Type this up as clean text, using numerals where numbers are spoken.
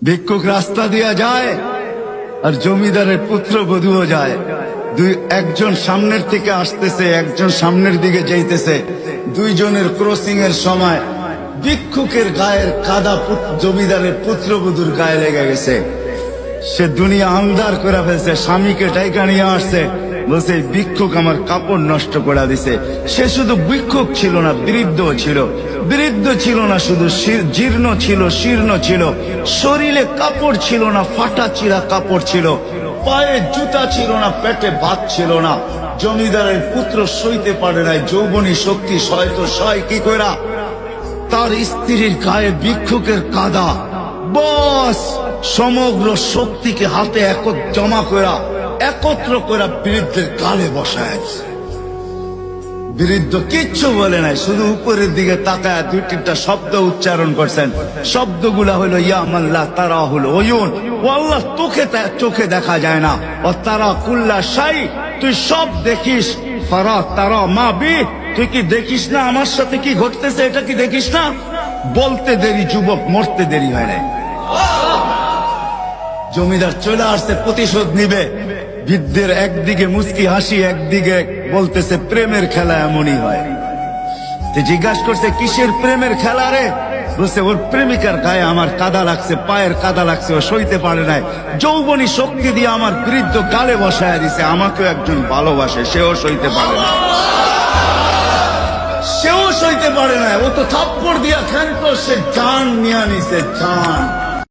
ভিক্ষুক রাস্তা দিয়া যায় আর জমিদারের পুত্রবধূও যায়। একজন সামনের থেকে আসতেছে, একজন সামনের দিকে যাইতেছে। দুইজনের ক্রসিং এর সময় ভিক্ষুকের গায়ের কাদা জমিদারের পুত্রবধূর গায়ে লেগে গেছে। সে দুনিয়া আন্ধার করে ফেলছে, স্বামীকে ডাইকা নিয়ে আসছে, বলছে ভিক্ষুক আমার কাপড় নষ্ট করে দিছে। সে শুধু ভিক্ষুক ছিল না, বৃদ্ধ ছিল। বৃদ্ধ ছিল না শুধু, জীর্ণ ছিল, শীর্ণ ছিল। শরীরে কাপড় ছিল না, ফাটা চিরা কাপড় ছিল। পায়ে জুতা ছিল না, পেটে ভাত ছিল না। জমিদারের পুত্র সইতে পারে নাই, যৌবনী শক্তি সয় তো সয় কি কইরা তার স্ত্রীর গায়ে ভিক্ষুকের কাদা। বস সমগ্র শক্তিকে হাতে জমা করা, একত্র করা বৃদ্ধের গালে বসায়। বৃদ্ধ কিচ্ছু বলে নাই, শুধু উপরের দিকে তাকায় দুই তিনটা শব্দ উচ্চারণ করছেন। শব্দগুলা হলো ইয়া মাল্লাহ তারা হলো ওয়ুন, ও আল্লাহ চোখে দেখা যায় না। ও তারা কুল্লা শাই, তুই সব দেখিস। ফারা তারা মা বি, তুই কি দেখিস না আমার সাথে কি ঘটতেছে? এটা কি দেখিস না? বলতে দেরি যুবক, মরতে দেরি হয় না। জমিদার চলে আসছে, প্রতিশোধ নিবে। বৃদ্ধের একদিকে মুস্কি হাসি, একদিকে বলতেছে প্রেমের খেলা এমনই হয়। জিজ্ঞাসা করছে কিসের প্রেমের খেলা রে? বলছে ওর প্রেমিকার গায়ে আমার কাদা লাগছে, পায়ের কাদা লাগছে, ও সইতে পারে নাই। যৌবনী শক্তি দিয়ে আমার বৃদ্ধ গালে বসায় দিছে। আমাকেও একজন ভালোবাসে, সেও সইতে পারে না, সেও সইতে পারে না। ও তো থাপ্পড় দিয়া খেলতো, সে জান নিয়ে নিছে, জান।